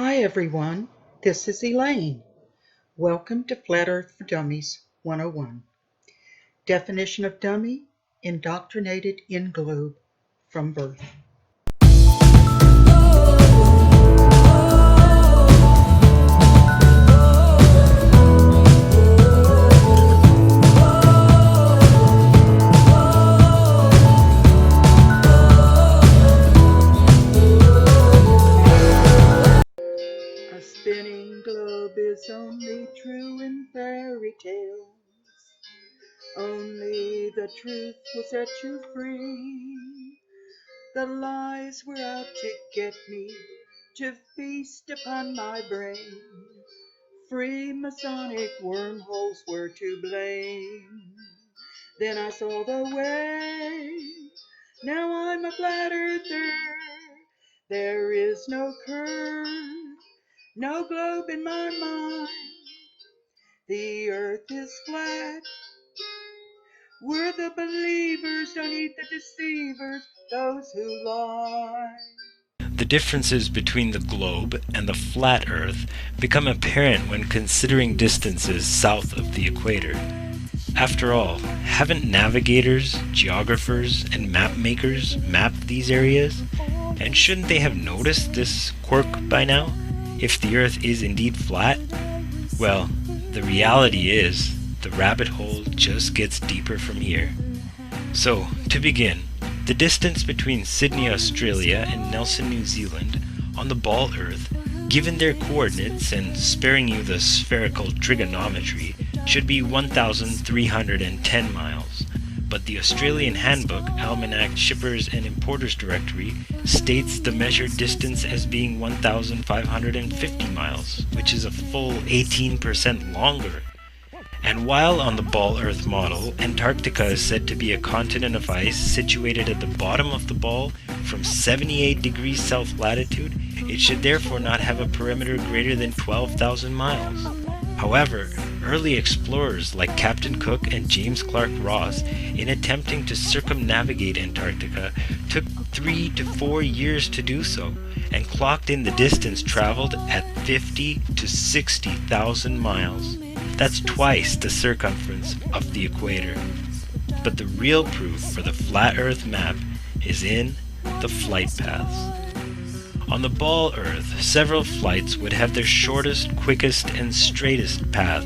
Hi everyone, this is Elaine. Welcome to Flat Earth for Dummies 101. Definition of dummy: indoctrinated in globe from birth. A spinning globe is only true in fairy tales. Only the truth will set you free. The lies were out to get me, to feast upon my brain. Freemasonic wormholes were to blame. Then I saw the way. Now I'm a flat earther. There is no curve, no globe in my mind. The earth is flat. We're the believers, don't eat the deceivers, those who lie. The differences between the globe and the flat Earth become apparent when considering distances south of the equator. After all, haven't navigators, geographers, and map makers mapped these areas? And shouldn't they have noticed this quirk by now, if the Earth is indeed flat? Well, the reality is, the rabbit hole just gets deeper from here. So, to begin, the distance between Sydney, Australia and Nelson, New Zealand on the ball Earth, given their coordinates and sparing you the spherical trigonometry, should be 1,310 miles. But the Australian Handbook, Almanac Shippers and Importers Directory states the measured distance as being 1,550 miles, which is a full 18% longer. And while on the ball Earth model, Antarctica is said to be a continent of ice situated at the bottom of the ball from 78 degrees south latitude, it should therefore not have a perimeter greater than 12,000 miles. However, early explorers like Captain Cook and James Clark Ross, in attempting to circumnavigate Antarctica, took 3 to 4 years to do so, and clocked in the distance traveled at 50 to 60,000 miles. That's twice the circumference of the equator. But the real proof for the flat Earth map is in the flight paths. On the ball Earth, several flights would have their shortest, quickest, and straightest path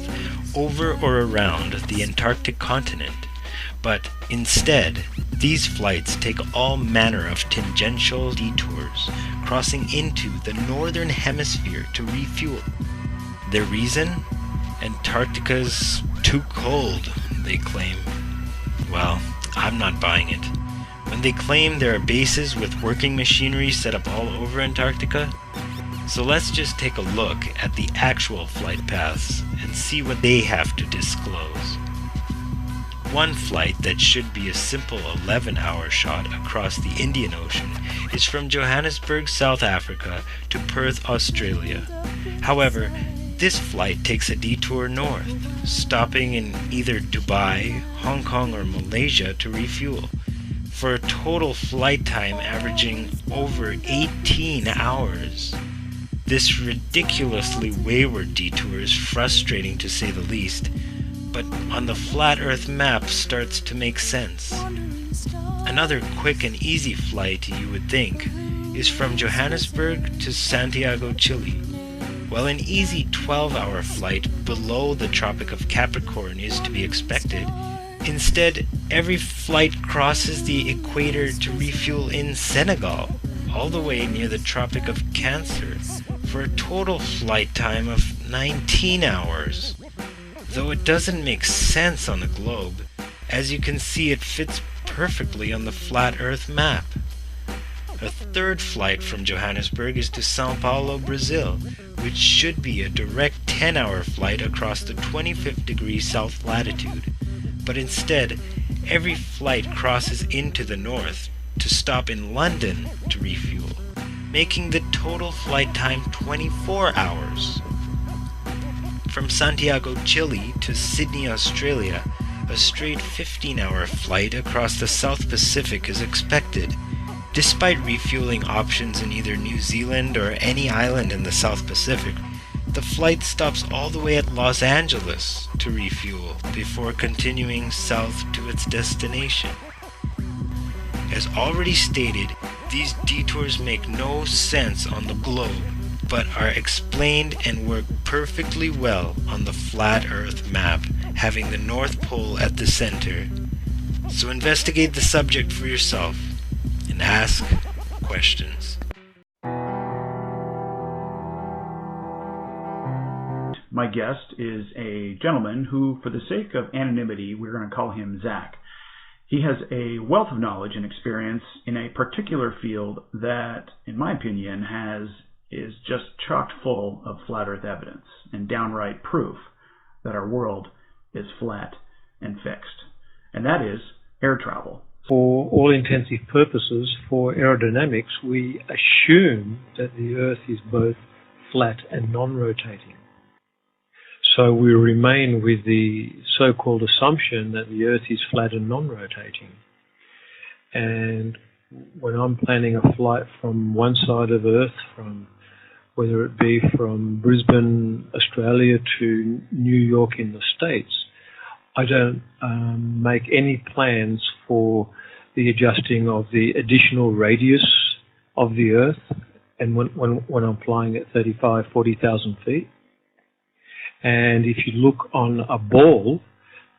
over or around the Antarctic continent. But instead, these flights take all manner of tangential detours, crossing into the northern hemisphere to refuel. Their reason? Antarctica's too cold, they claim. Well, I'm not buying it. When they claim there are bases with working machinery set up all over Antarctica. So let's just take a look at the actual flight paths and see what they have to disclose. One flight that should be a simple 11-hour shot across the Indian Ocean is from Johannesburg, South Africa to Perth, Australia. However, this flight takes a detour north, stopping in either Dubai, Hong Kong, or Malaysia to refuel, for a total flight time averaging over 18 hours. This ridiculously wayward detour is frustrating to say the least, but on the flat Earth map starts to make sense. Another quick and easy flight, you would think, is from Johannesburg to Santiago, Chile. While an easy 12-hour flight below the Tropic of Capricorn is to be expected, instead every flight crosses the equator to refuel in Senegal, all the way near the Tropic of Cancer, for a total flight time of 19 hours. Though it doesn't make sense on the globe, as you can see it fits perfectly on the flat Earth map. A third flight from Johannesburg is to São Paulo, Brazil, which should be a direct 10-hour flight across the 25th degree south latitude. But instead, every flight crosses into the north to stop in London to refuel, making the total flight time 24 hours. From Santiago, Chile to Sydney, Australia, a straight 15-hour flight across the South Pacific is expected, Despite refueling options in either New Zealand or any island in the South Pacific, the flight stops all the way at Los Angeles to refuel before continuing south to its destination. As already stated, these detours make no sense on the globe, but are explained and work perfectly well on the flat Earth map, having the North Pole at the center. So investigate the subject for yourself and ask questions. My guest is a gentleman who, for the sake of anonymity, we're going to call him Zach. He has a wealth of knowledge and experience in a particular field that, in my opinion, is just chock full of flat Earth evidence and downright proof that our world is flat and fixed. And that is air travel. For all intensive purposes, for aerodynamics, we assume that the Earth is both flat and non-rotating. So we remain with the so-called assumption that the Earth is flat and non-rotating. And when I'm planning a flight from one side of Earth, from whether it be from Brisbane, Australia to New York in the States, I don't make any plans for the adjusting of the additional radius of the Earth, and when I'm flying at 35,000, 40,000 feet. And if you look on a ball,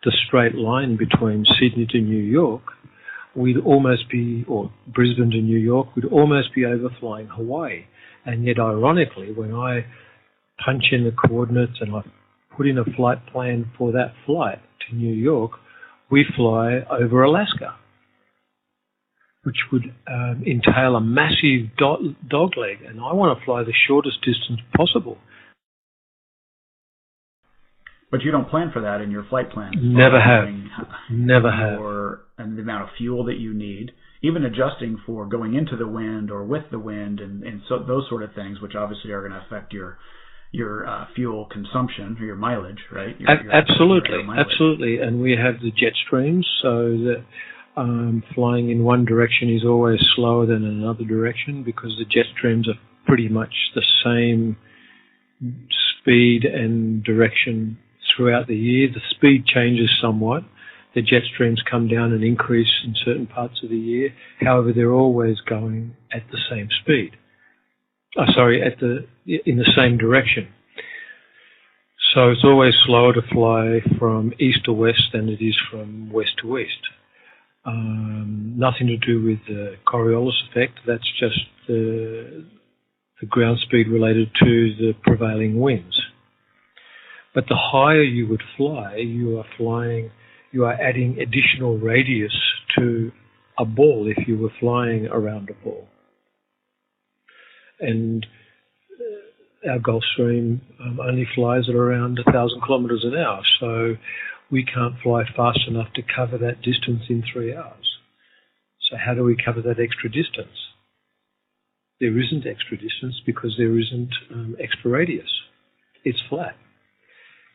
the straight line between Sydney to New York, we'd almost be, or Brisbane to New York, we'd almost be overflying Hawaii. And yet, ironically, when I punch in the coordinates and I put in a flight plan for that flight to New York, we fly over Alaska, which would entail a massive dogleg. And I want to fly the shortest distance possible. But you don't plan for that in your flight plan. Never have. And the amount of fuel that you need, even adjusting for going into the wind or with the wind, and so those sort of things, which obviously are going to affect your fuel consumption or your mileage, right? Absolutely. And we have the jet streams, so that flying in one direction is always slower than another direction because the jet streams are pretty much the same speed and direction throughout the year. The speed changes somewhat. The jet streams come down and increase in certain parts of the year. However, they're always going at the same speed. In the same direction. So it's always slower to fly from east to west than it is from west to east. Nothing to do with the Coriolis effect. That's just the ground speed related to the prevailing winds. But the higher you would fly, you are adding additional radius to a ball if you were flying around a ball. And our Gulfstream only flies at around 1,000 kilometers an hour, so we can't fly fast enough to cover that distance in 3 hours. So how do we cover that extra distance? There isn't extra distance because there isn't extra radius. It's flat.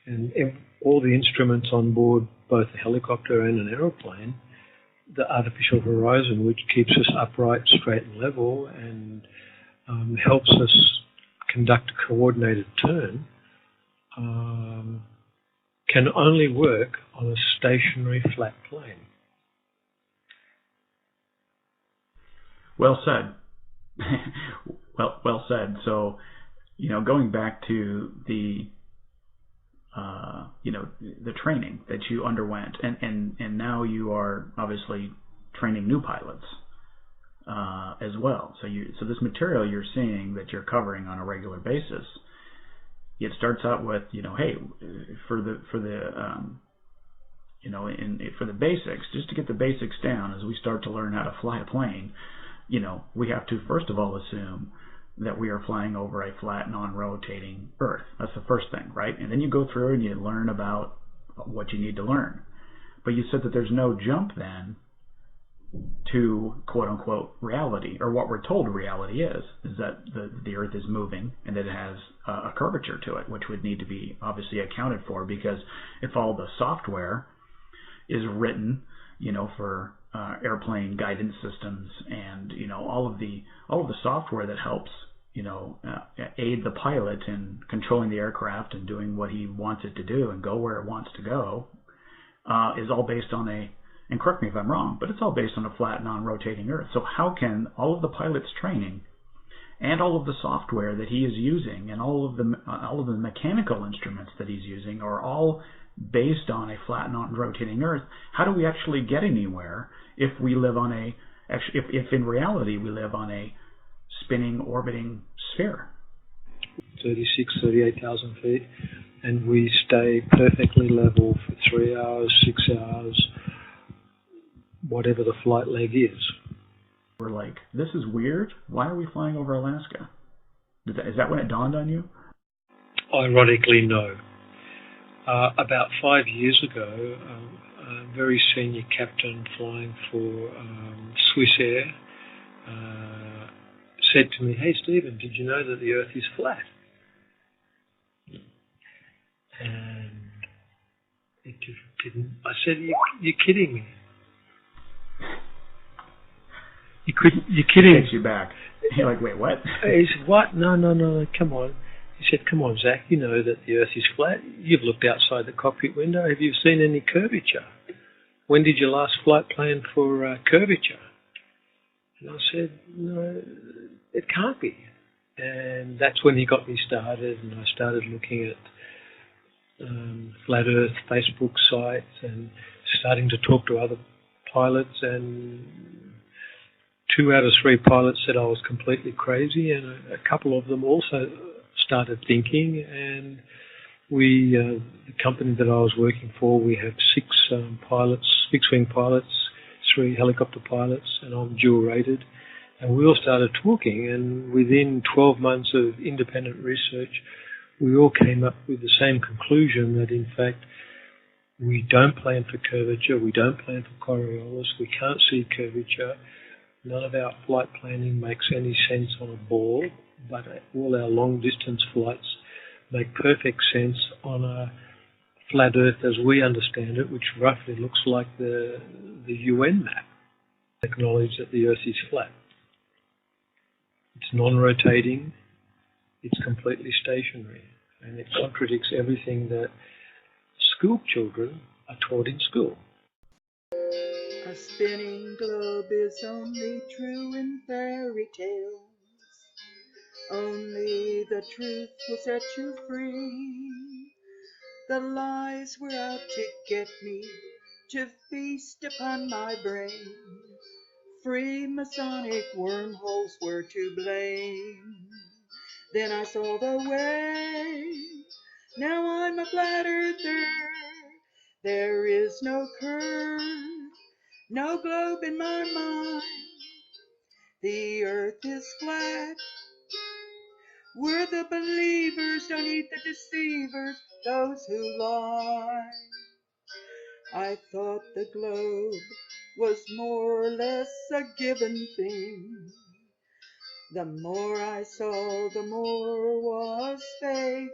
And all the instruments on board, both a helicopter and an aeroplane, the artificial horizon, which keeps us upright, straight and level, and helps us conduct a coordinated turn, can only work on a stationary flat plane. Well said. well said. So, going back to the the training that you underwent, and now you are obviously training new pilots as well. So this material you're seeing that you're covering on a regular basis, it starts out with hey, for the basics, just to get the basics down as we start to learn how to fly a plane, we have to first of all assume that we are flying over a flat, non-rotating Earth. That's the first thing, right? And then you go through and you learn about what you need to learn. But you said that there's no jump then to quote-unquote reality, or what we're told reality is that the Earth is moving and that it has a curvature to it, which would need to be obviously accounted for, because if all the software is written, for airplane guidance systems, and all of the software that helps aid the pilot in controlling the aircraft and doing what he wants it to do and go where it wants to go, is all based on and correct me if I'm wrong, but it's all based on a flat, non-rotating Earth. So how can all of the pilot's training and all of the software that he is using and all of the mechanical instruments that he's using are all based on a flat, non-rotating Earth? How do we actually get anywhere if we live on if in reality we live on a spinning, orbiting sphere? 38,000 feet, and we stay perfectly level for 3 hours, 6 hours, whatever the flight leg is. We're like, this is weird. Why are we flying over Alaska? Is that when it dawned on you? Ironically, no. About 5 years ago, a very senior captain flying for Swiss Air said to me, "Hey Stephen, did you know that the Earth is flat?" And it just didn't. I said, "You're kidding me. You're kidding." It takes you back. You're like, wait, what? He said, "What? No, come on." He said, "Come on, Zach, you know that the Earth is flat. You've looked outside the cockpit window. Have you seen any curvature? When did your last flight plan for curvature?" And I said, "No, it can't be." And that's when he got me started, and I started looking at Flat Earth Facebook sites and starting to talk to other pilots, and 2 out of 3 pilots said I was completely crazy, and a couple of them also started thinking. And we, the company that I was working for, we have 6 pilots, fixed-wing pilots, 3 helicopter pilots, and I'm dual rated. And we all started talking, and within 12 months of independent research, we all came up with the same conclusion, that in fact we don't plan for curvature, we don't plan for Coriolis, we can't see curvature. None of our flight planning makes any sense on a ball, but all our long distance flights make perfect sense on a flat Earth as we understand it, which roughly looks like the UN map. Acknowledge that the Earth is flat. It's non-rotating, it's completely stationary, and it contradicts everything that school children are taught in school. A spinning globe is only true in fairy tales. Only the truth will set you free. The lies were out to get me, to feast upon my brain. Free Masonic wormholes were to blame. Then I saw the way. Now I'm a flat earther. There is no curve, no globe in my mind. The earth is flat. We're the believers, don't eat the deceivers, those who lie. I thought the globe was more or less a given thing. The more I saw, the more was fake.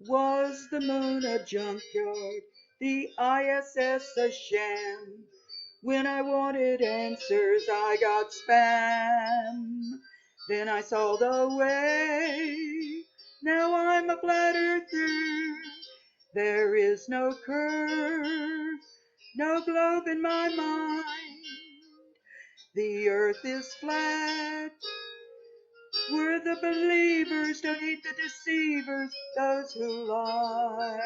Was the moon a junkyard, the ISS a sham? When I wanted answers, I got spam. Then I saw the way. Now I'm a flat earther. There is no curve, no globe in my mind. The earth is flat. We're the believers, don't eat the deceivers, those who lie.